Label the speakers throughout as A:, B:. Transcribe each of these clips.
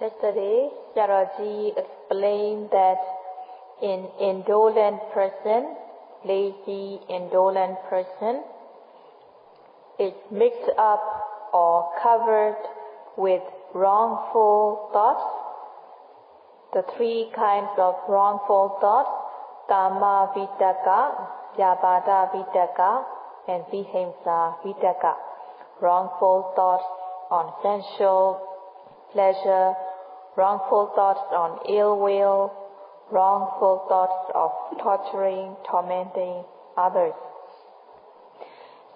A: Yesterday, Sayadaw explained that in indolent person, lazy indolent person, is mixed up or covered with wrongful thoughts. The three kinds of wrongful thoughts, Kama Vittaka, Yabada Vittaka, and Vihimsa Vittaka. Wrongful thoughts on sensual pleasure, wrongful thoughts on ill will, wrongful thoughts of torturing, tormenting others.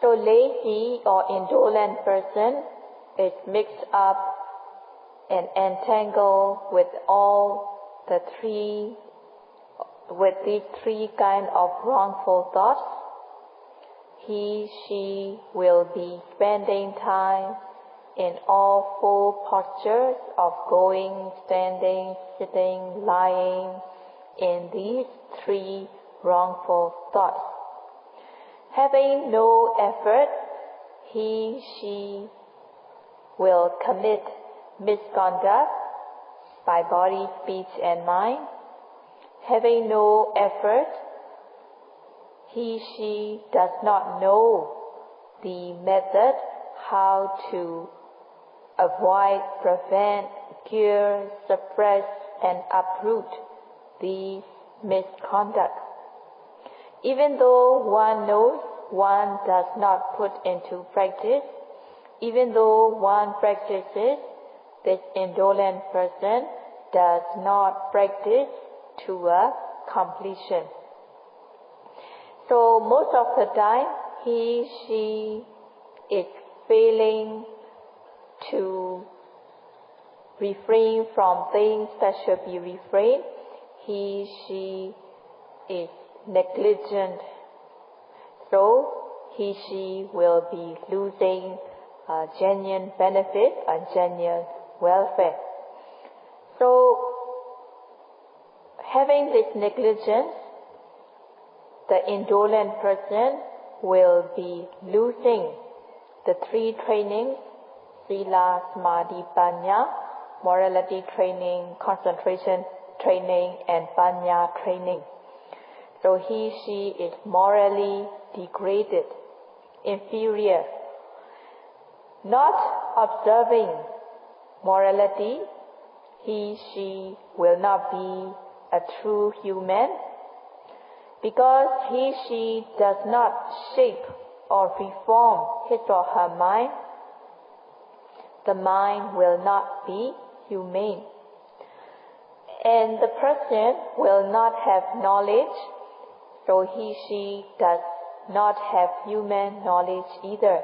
A: So lazy or indolent person is mixed up and entangled with these three kinds of wrongful thoughts. He, she will be spending time in all four postures of going, standing, sitting, lying, in these three wrongful thoughts. Having no effort, he, she will commit misconduct by body, speech, and mind. Having no effort, he, she does not know the method how to avoid, prevent, cure, suppress, and uproot these misconduct. Even though one knows, one does not put into practice. Even though one practices, this indolent person does not practice to a completion. So most of the time, he, she is failing to refrain from things that should be refrained. He, she is negligent. So he, she will be losing a genuine benefit, a genuine welfare. So having this negligence, the indolent person will be losing the three trainings, Sila, Samadhi, Panya, morality training, concentration training, and Panya training. So he, she is morally degraded, inferior. Not observing morality, he, she will not be a true human, because he, she does not shape or reform his or her mind. The mind will not be humane. And the person will not have knowledge, so he, she does not have human knowledge either.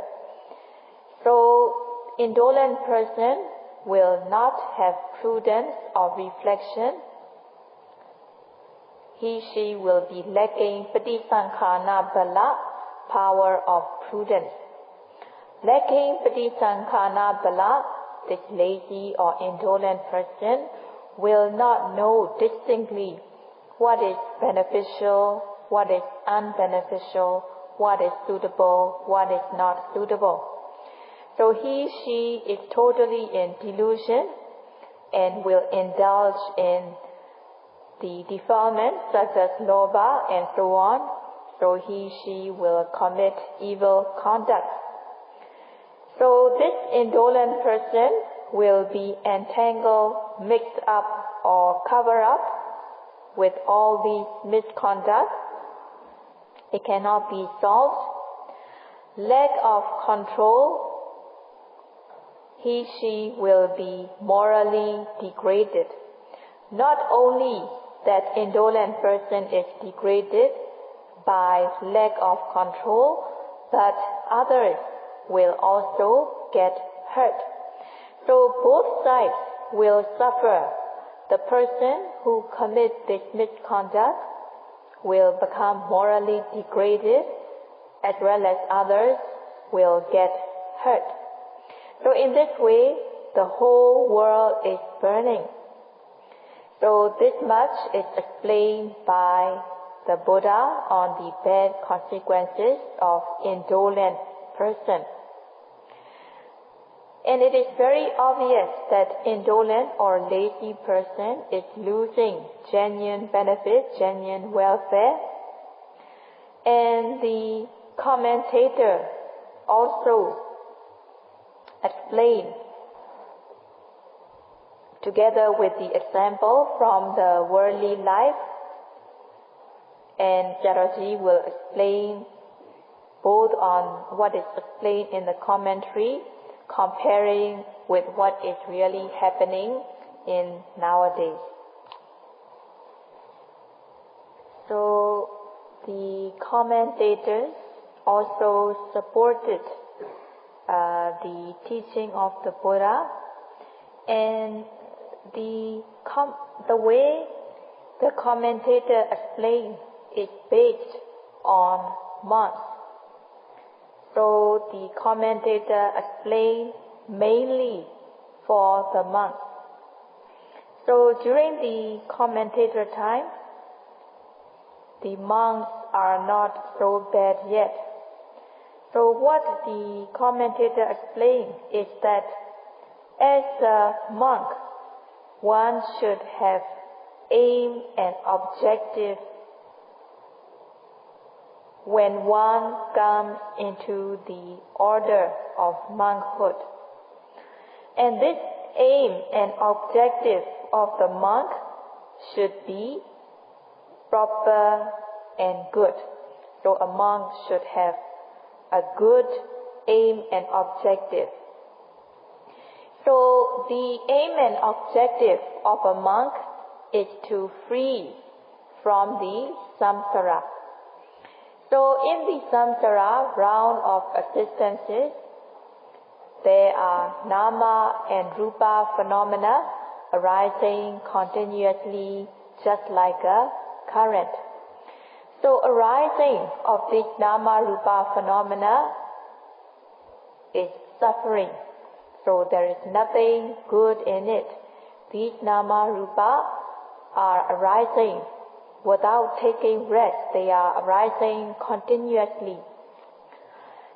A: So, indolent person will not have prudence or reflection. He, she will be lacking Patisankhana Bala, power of prudence. Lacking Patisankhana Bala, this lazy or indolent person will not know distinctly what is beneficial, what is unbeneficial, what is suitable, what is not suitable. So he, she is totally in delusion and will indulge in the defilements such as lobha and so on. So he, she will commit evil conduct. So this indolent person will be entangled, mixed up, or covered up with all these misconduct. It cannot be solved. Lack of control, he, she will be morally degraded. Not only that indolent person is degraded by lack of control, but others will also get hurt. So both sides will suffer. The person who commits this misconduct will become morally degraded, as well as others will get hurt. So in this way, the whole world is burning. So this much is explained by the Buddha on the bad consequences of indolent person. And it is very obvious that indolent or lazy person is losing genuine benefit, genuine welfare. And the commentator also explained, together with the example from the worldly life, and Sayadaw will explain both on what is explained in the commentary, comparing with what is really happening in nowadays. So the commentators also supported the teaching of the Buddha, and the way the commentator explained is based on monks. So the commentator explained mainly for the monks. So during the commentator time, the monks are not so bad yet. So what the commentator explained is that as a monk, one should have aim and objective when one comes into the order of monkhood. And this aim and objective of the monk should be proper and good. So a monk should have a good aim and objective. So the aim and objective of a monk is to free from the samsara. So in the samsara round of existences, there are nama and rupa phenomena arising continuously just like a current. So arising of this nama rupa phenomena is suffering. So there is nothing good in it. These nama rupa are arising without taking rest. They are arising continuously.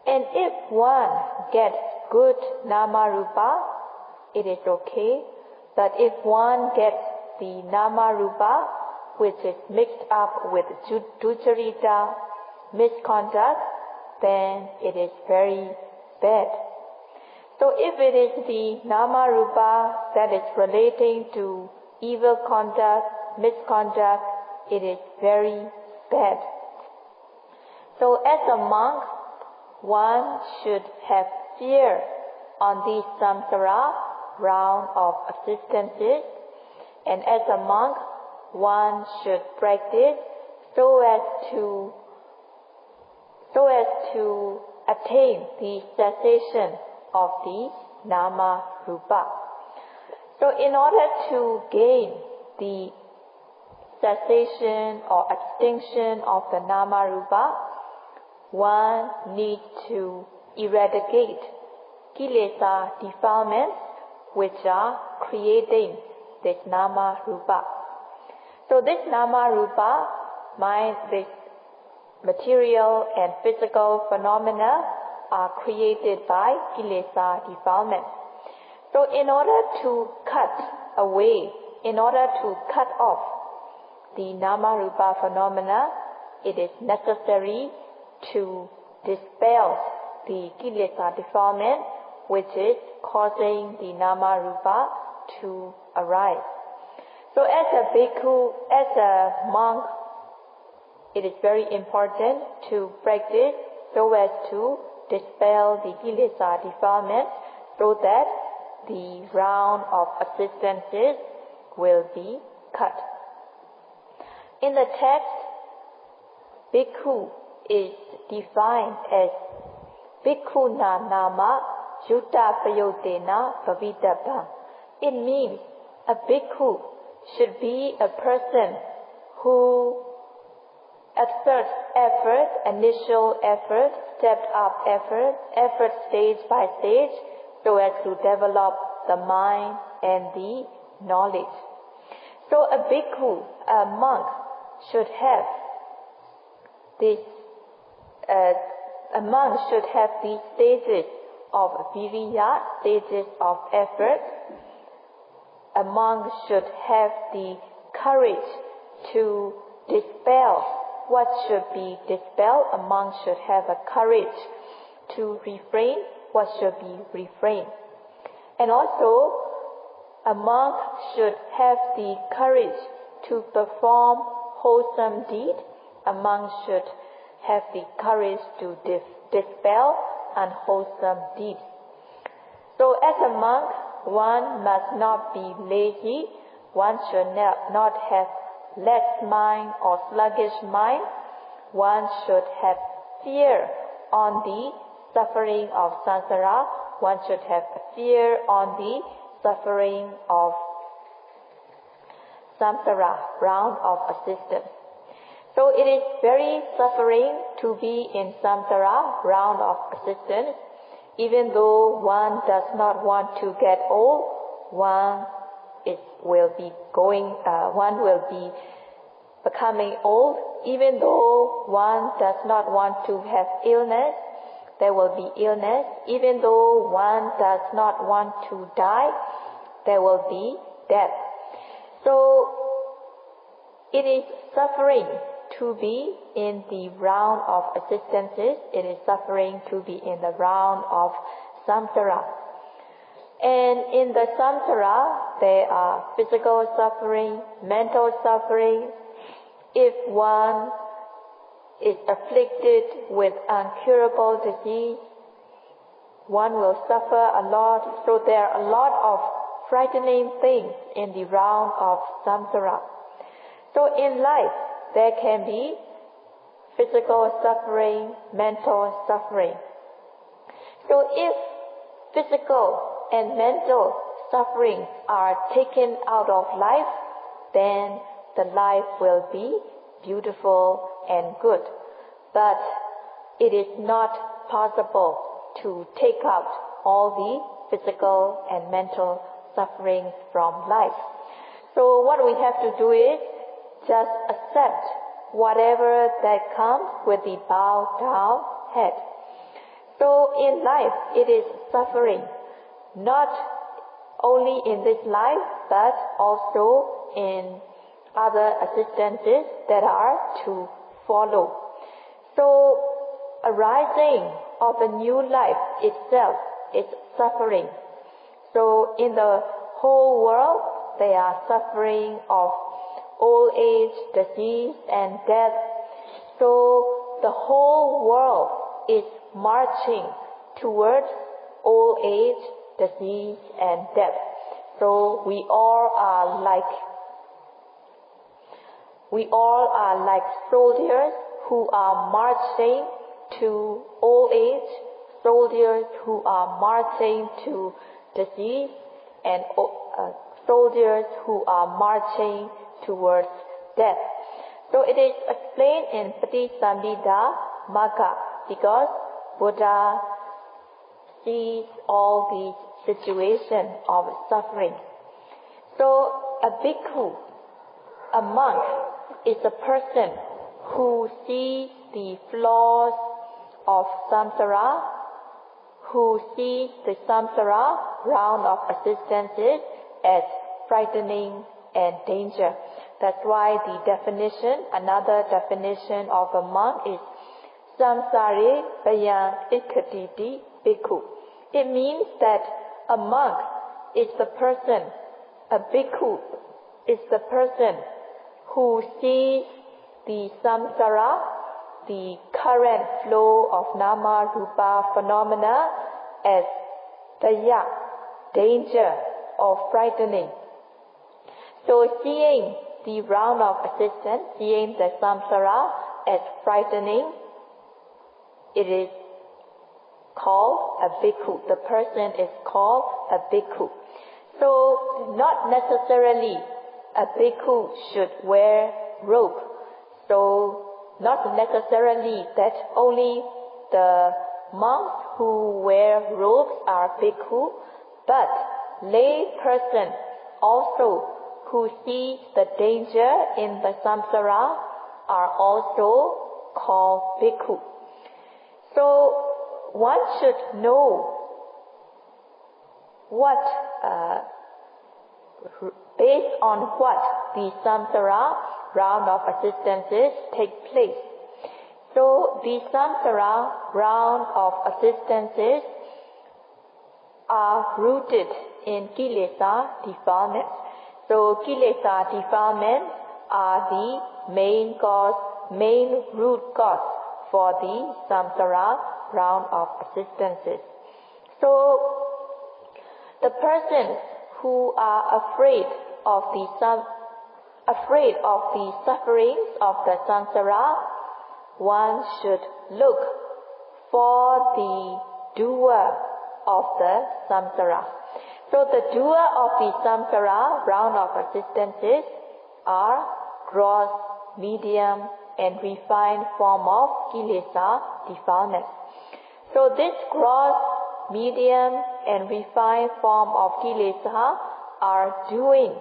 A: And if one gets good nama rupa, it is okay. But if one gets the nama rupa which is mixed up with ducharita, misconduct, then it is very bad. So if it is the nama rupa that is relating to evil conduct, misconduct, it is very bad. So as a monk, one should have fear on this samsara round of existences, and as a monk, one should practice so as to attain the cessation of the nama rupa. So in order to gain the cessation or extinction of the nama rupa, one needs to eradicate kilesa defilements which are creating this nama rupa. So this nama rupa, this material and physical phenomena are created by kilesa defilement. So in order to cut away, in order to cut off the nama rupa phenomena, it is necessary to dispel the kilesa defilement which is causing the nama rupa to arise. So as a bhikkhu, as a monk, it is very important to practice so as to dispel the kilesa defilement so that the round of existences will be cut. In the text, bhikkhu is defined as bhikkhuna nama yutta prayotena bhavidabha. It means a bhikkhu should be a person who exerts effort, initial effort, stepped up effort stage by stage, so as to develop the mind and the knowledge. So a bhikkhu, a monk, should have this. A monk should have these stages of viriya, stages of effort, a monk should have the courage to dispel what should be dispelled. A monk should have a courage to refrain what should be refrained. And also, a monk should have the courage to perform wholesome deeds. A monk should have the courage to dispel unwholesome deeds. So as a monk, one must not be lazy. One should not have lax mind or sluggish mind. One should have fear on the suffering of samsara. One should have fear on the suffering of samsara, round of existence. So it is very suffering to be in samsara, round of existence. Even though one does not want to get old, one will be becoming old. Even though one does not want to have illness, there will be illness. Even though one does not want to die, there will be death. So it is suffering to be in the round of existences. It is suffering to be in the round of samsara. And in the samsara, there are physical suffering, mental suffering. If one is afflicted with incurable disease, one will suffer a lot. So there are a lot of frightening things in the round of samsara. So in life, there can be physical suffering, mental suffering. So if physical and mental sufferings are taken out of life, then the life will be beautiful and good. But it is not possible to take out all the physical and mental sufferings from life. So what we have to do is just accept whatever that comes with the bowed down head. So in life, it is suffering, not only in this life, but also in other existences that are to follow. So arising of a new life itself is suffering. So in the whole world, they are suffering of old age, disease, and death. So the whole world is marching towards old age, disease, and death. So we all are like soldiers who are marching to old age, soldiers who are marching to disease, and soldiers who are marching towards death. So it is explained in Paṭisamphidā Magga, because Buddha sees all these situations of suffering. So a bhikkhu, a monk, is a person who sees the flaws of samsara, who sees the samsara, round of existences, as frightening and danger. That's why the definition, another definition of a monk is samsare vayang ikkhatiti bhikkhu. It means that a monk is the person, a bhikkhu is the person who sees the samsara, the current flow of nama rupa phenomena, as daya, danger or frightening. So seeing the round of existence, seeing the samsara as frightening, it is called a bhikkhu. The person is called a bhikkhu. So not necessarily a bhikkhu should wear robe. So not necessarily that only the monks who wear robes are bhikkhu, but lay person also who see the danger in the samsara are also called bhikkhu. So one should know based on what the samsara round of existences take place. So the samsara round of existences are rooted in kilesa defilements. So kilesa defilements are the main root cause for the samsara round of existences. So the persons who are afraid of the sufferings of the samsara, one should look for the doer of the samsara. So the doer of the samsara round of existences are gross, medium, and refined form of kilesa defilements. So this gross, medium, and refined form of kilesa are doing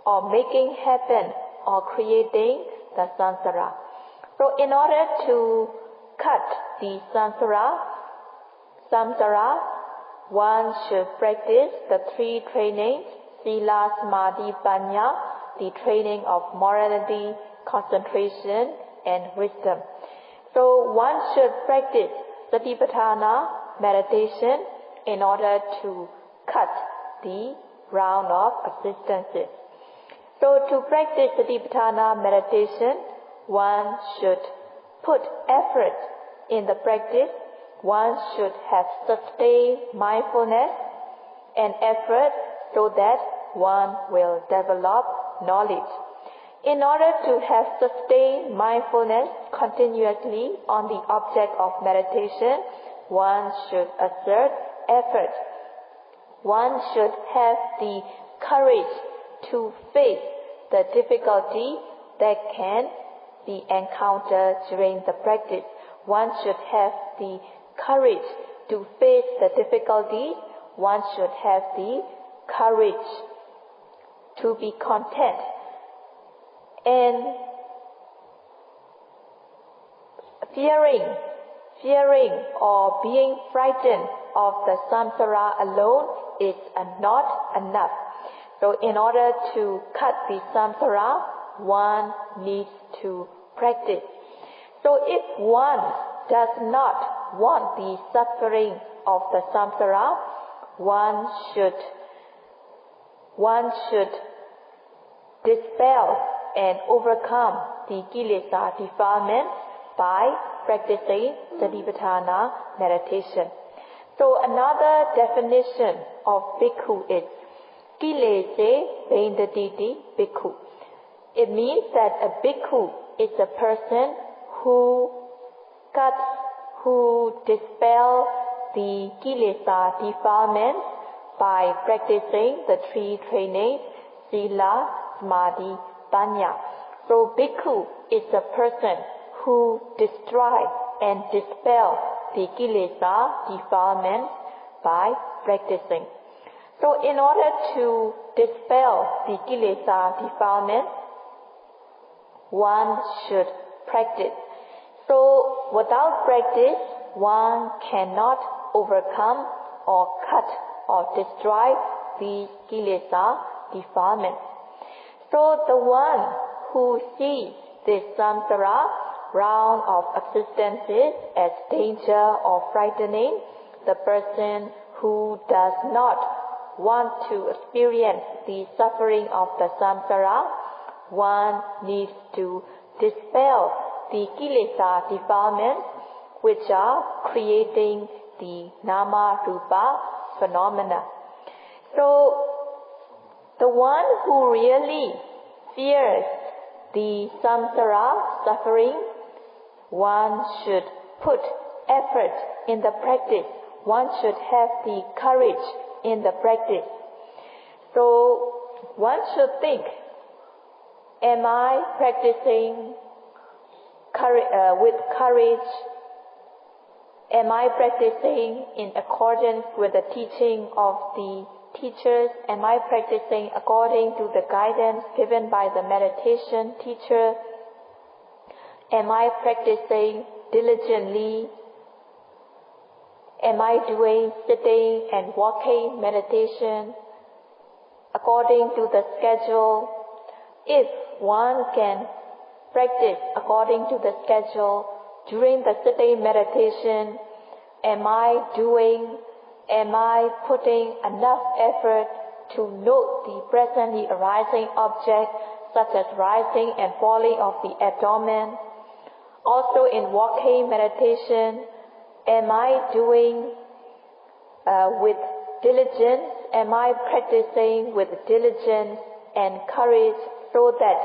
A: or making happen or creating the samsara. So in order to cut the samsara, one should practice the three trainings, sila, samadhi, panya, the training of morality, concentration, and wisdom. So one should practice satipatthana meditation in order to cut the round of existences. So to practice satipatthana meditation, one should put effort in the practice. One should have sustained mindfulness and effort so that one will develop knowledge. In order to have sustained mindfulness continuously on the object of meditation, one should exert effort. One should have the courage to face the difficulty that can be encountered during the practice. One should have the courage to face the difficulties. One should have the courage to be content. And fearing or being frightened of the samsara alone is not enough. So in order to cut the samsara, one needs to practice. So if one does not want the suffering of the samsara, one should dispel and overcome the kilesa defilements by practicing satipatthana meditation. So another definition of bhikkhu is kilese paṇḍitī bhikkhu. It means that a bhikkhu is a person who dispels the kilesa defilements by practicing the three trainings, sila, samadhi, panya. So bhikkhu is a person who destroys and dispels the kilesa defilements by practicing. So in order to dispel the kilesa defilements, one should practice. So without practice, one cannot overcome or cut or destroy the kilesa defilements. So the one who sees this samsara round of existences as danger or frightening, the person who does not want to experience the suffering of the samsara, one needs to dispel the kilesa defilements which are creating the nama rupa phenomena. So the one who really fears the samsara suffering, one should put effort in the practice. One should have the courage in the practice. So one should think, am I practicing with courage? Am I practicing in accordance with the teaching of the teachers? Am I practicing according to the guidance given by the meditation teacher? Am I practicing diligently? Am I doing sitting and walking meditation according to the schedule? If one can practice according to the schedule during the sitting meditation, am I putting enough effort to note the presently arising object, such as rising and falling of the abdomen? Also in walking meditation, am I doing with diligence? Am I practicing with diligence and courage so that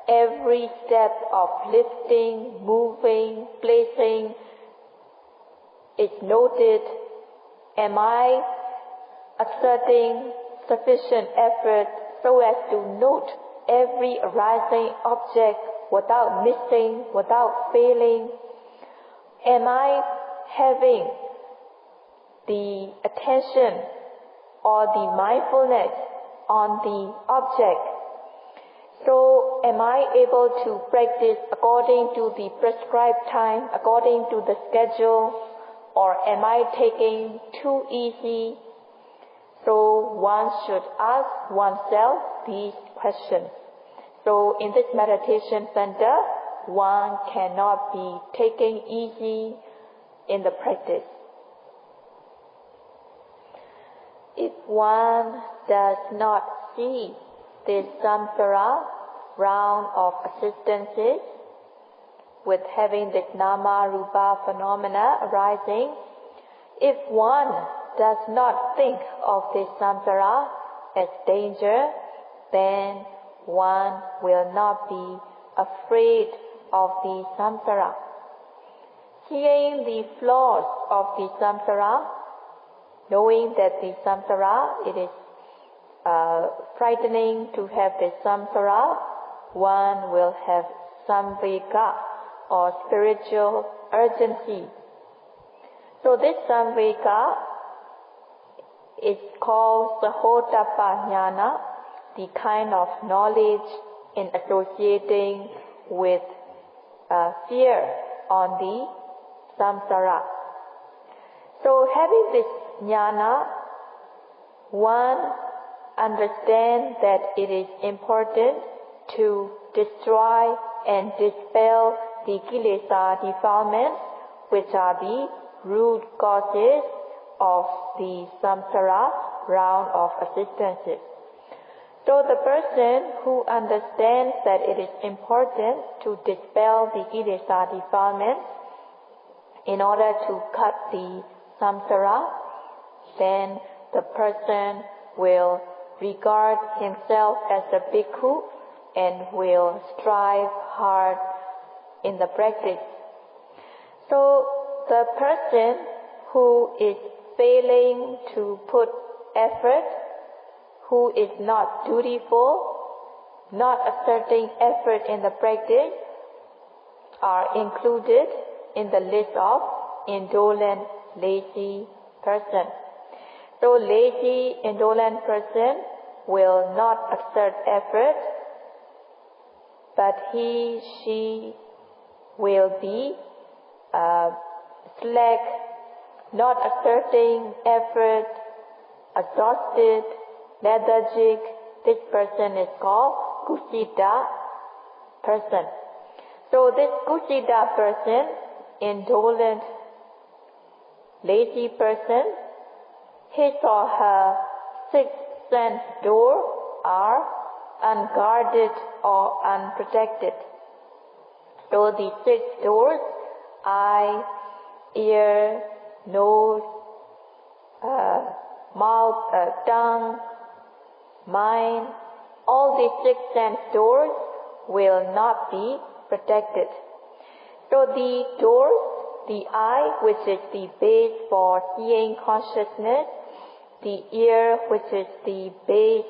A: every step of lifting, moving, placing is noted? Am I exerting sufficient effort so as to note every arising object without missing, without failing? Am I having the attention or the mindfulness on the object? So am I able to practice according to the prescribed time, according to the schedule, or am I taking too easy? So one should ask oneself these questions. So in this meditation center, one cannot be taking easy in the practice. If one does not see this samsara round of existences with having this nama rupa phenomena arising, if one does not think of this samsara as danger, then one will not be afraid of the samsara. Seeing the flaws of the samsara, knowing that the samsara, it is frightening to have the samsara, one will have samvega or spiritual urgency. So this samvega is called sahotappa jnana, the kind of knowledge in associating with fear on the samsara. So having this jnana, one understands that it is important to destroy and dispel the kilesa defilements, which are the root causes of the samsara round of existences. So the person who understands that it is important to dispel the kilesa defilements in order to cut the samsara, then the person will regard himself as a bhikkhu and will strive hard in the practice. So the person who is failing to put effort, who is not dutiful, not exerting effort in the practice, are included in the list of indolent, lazy person. So lazy, indolent person will not exert effort, but he, she will be slack, not exerting effort, exhausted, lethargic. This person is called kusita person. So this kusita person, indolent, lazy person, his or her sixth sense door are unguarded or unprotected. So the six doors, eye, ear, nose, mouth, tongue, mind, all these six sense doors will not be protected. So the doors, the eye, which is the base for seeing consciousness, the ear, which is the base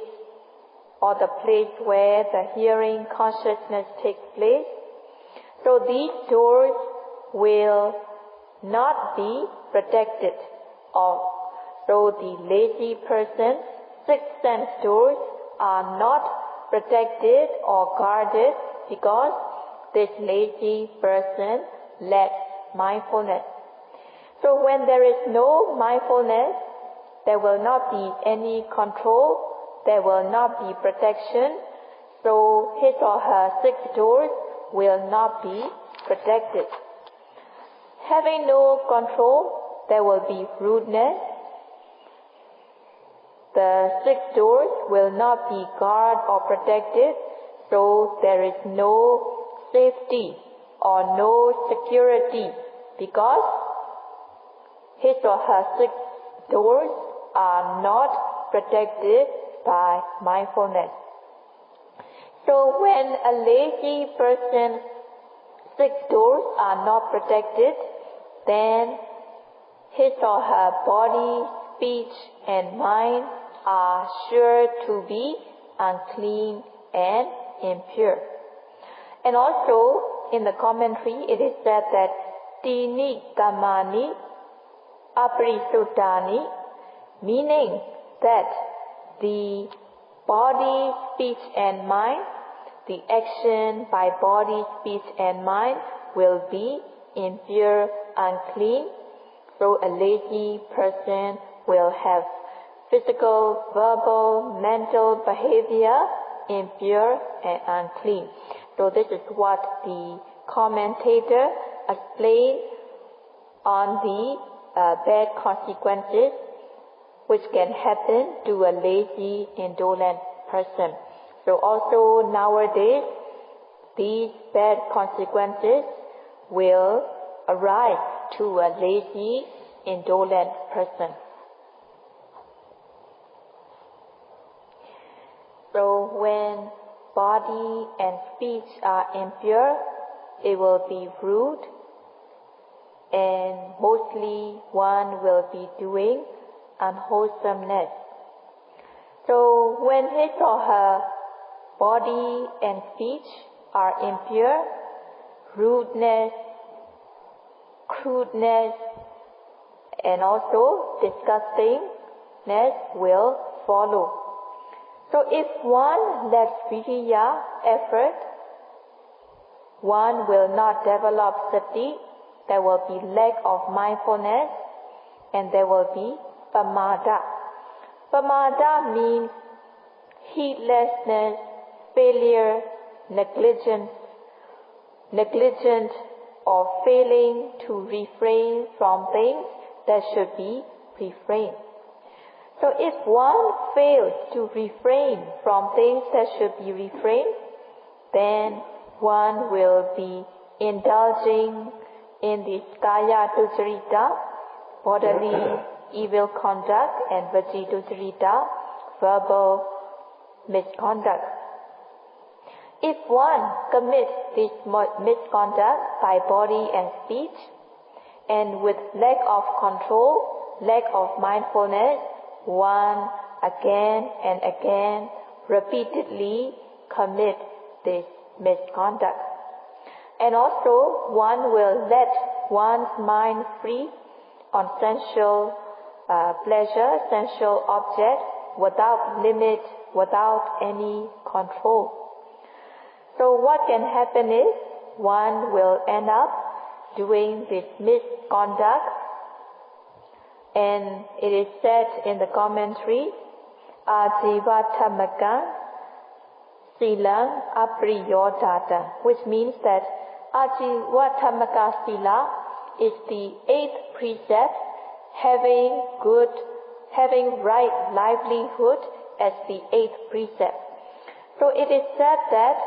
A: or the place where the hearing consciousness takes place. So these doors will not be protected. So the lazy person's sixth sense doors are not protected or guarded because this lazy person lacks mindfulness. So when there is no mindfulness, there will not be any control, there will not be protection, so his or her 6 doors will not be protected. Having no control, there will be rudeness. The 6 doors will not be guarded or protected, so there is no safety or no security, because his or her 6 doors are not protected by mindfulness. So when a lazy person's 6 doors are not protected, then his or her body, speech and mind are sure to be unclean and impure. And also in the commentary it is said that Tini Dhammani Aparisuddhani, meaning that the body, speech and mind, the action by body, speech and mind will be impure, unclean. So a lazy person will have physical, verbal, mental behavior impure and unclean. So this is what the commentator explained on the bad consequences which can happen to a lazy, indolent person. So also nowadays, these bad consequences will arise to a lazy, indolent person. So when body and speech are impure, it will be rude, and mostly one will be doing unwholesomeness. So when his or her body and speech are impure, rudeness, crudeness, and also disgustingness will follow. So if one lacks viriya, effort, one will not develop sati, there will be lack of mindfulness, and there will be paṇḍitā. Paṇḍitā means heedlessness, failure, negligent or failing to refrain from things that should be refrained. So if one fails to refrain from things that should be refrained, then one will be indulging in the kaya duccirita, bodily evil conduct, and vaci duccirita, verbal misconduct. If one commits this misconduct by body and speech, and with lack of control, lack of mindfulness, one again and again repeatedly commit this misconduct. And also one will let one's mind free on sensual pleasure, sensual objects, without limit, without any control. So what can happen is one will end up doing this misconduct, and it is said in the commentary, Ajivatamaka Silang Apriyodata, which means that Ajivatamaka Sila is the 8th precept, having right livelihood as the 8th precept. So it is said that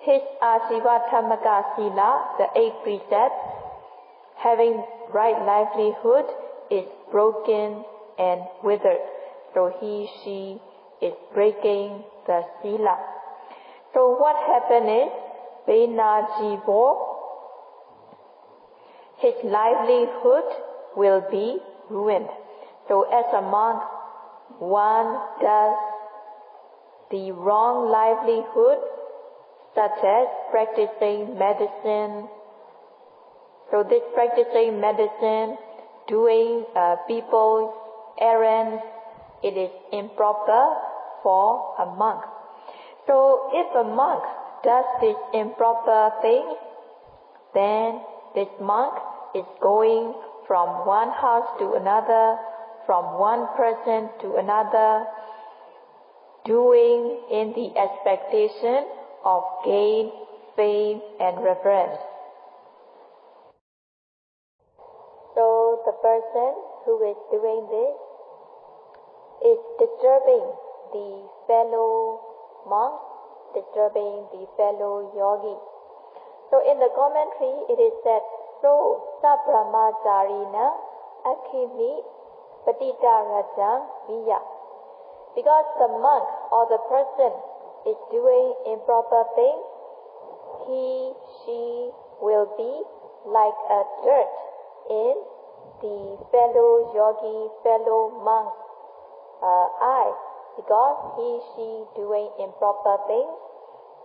A: his Ajivatamaka Sila, the 8th precept, having right livelihood, is broken and withered. So he, she is breaking the sila. So what happened is, Venajivo, his livelihood will be ruined. So as a monk, one does the wrong livelihood, such as practicing medicine. So this practicing medicine, doing people's errands, it is improper for a monk. So if a monk does this improper thing, then this monk is going from one house to another, from one person to another, doing in the expectation of gain, fame, and reverence. So the person who is doing this is disturbing the fellow monks, disturbing the fellow yogi. So in the commentary it is said, So sabrahmacharina akhimi patitārajang viya. Because the monk or the person is doing improper things, he, she will be like a dirt in the fellow yogi, fellow monk's eyes. Because he, she doing improper things,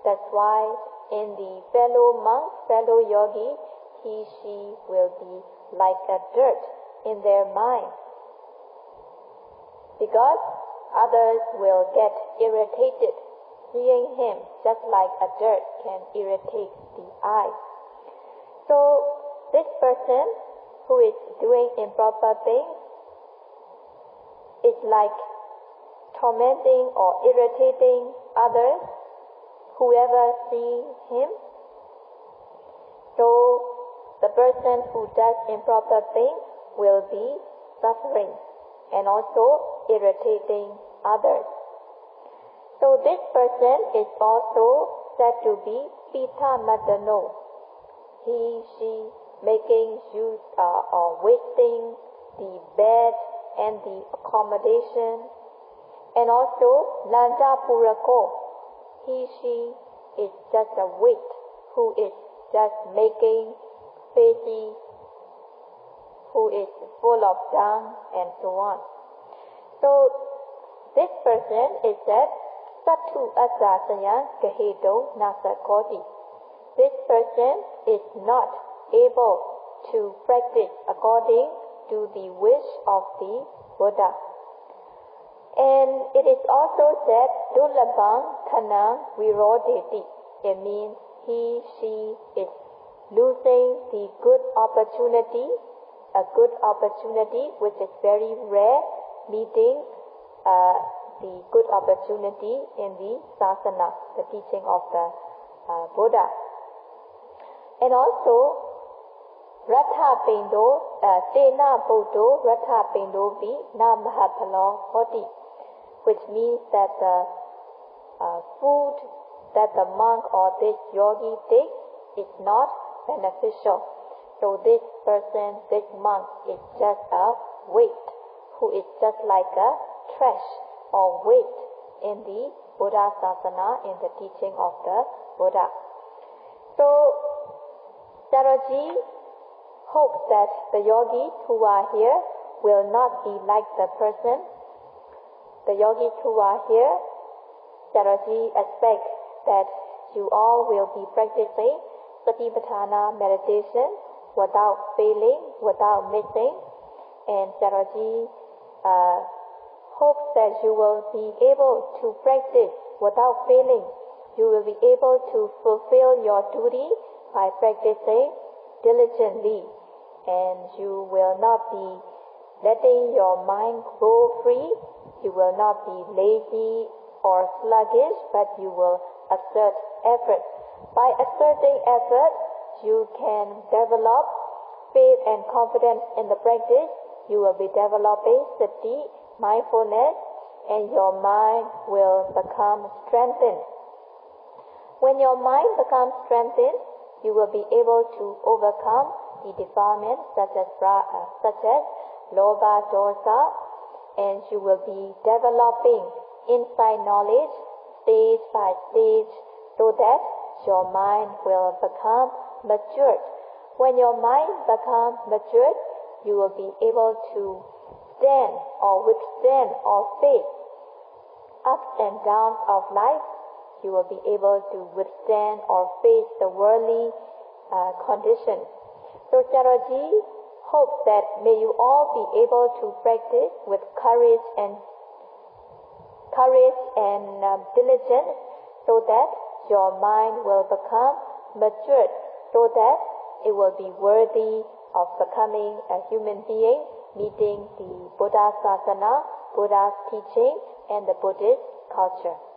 A: that's why in the fellow monk, fellow yogi, he, she will be like a dirt in their mind. Because others will get irritated. Seeing him just like a dirt can irritate the eye. So this person who is doing improper things is like tormenting or irritating others, whoever sees him. So the person who does improper things will be suffering and also irritating others. So this person is also said to be pita madano. He, she making use or wasting the bed and the accommodation. And also landa purako. He, she is just a wit who is just making faces, who is full of dung and so on. So this person is said Sattu asasaya gahedo nasakoti. This person is not able to practice according to the wish of the Buddha. And it is also said Dulabang Kanang Virodeti. It means he, she is losing the good opportunity, a good opportunity which is very rare, meeting the good opportunity in the sasana, the teaching of the Buddha. And also, Ratha Pindo, Tena Buddho, Ratha Pindo Vi, Na Mahapalo Hoti, which means that the food that the monk or this yogi takes is not beneficial. So this person, this monk is just a weight, who is just like a trash or weight in the Buddha Sasana, in the teaching of the Buddha. So Sayadaw hopes that the yogis who are here will not be like the person. The yogis who are here, Sayadaw expects that you all will be practicing Satipatthana meditation without failing, without missing. And Sayadaw hopes that you will be able to practice without failing. You will be able to fulfill your duty by practicing diligently, and you will not be letting your mind go free. You will not be lazy or sluggish, but you will exert effort. By exerting effort, you can develop faith and confidence in the practice. You will be developing sati, mindfulness, and your mind will become strengthened. When your mind becomes strengthened, you will be able to overcome the defilements such as lobha, dosa, and you will be developing insight knowledge stage by stage, so that your mind will become matured. When your mind becomes matured, you will be able to stand or withstand or face ups and downs of life. You will be able to withstand or face the worldly conditions. So Sayadaw hopes that may you all be able to practice with courage and diligence, so that your mind will become matured, so that it will be worthy of becoming a human being, meeting the Buddha Sasana, Buddha's teaching, and the Buddhist culture.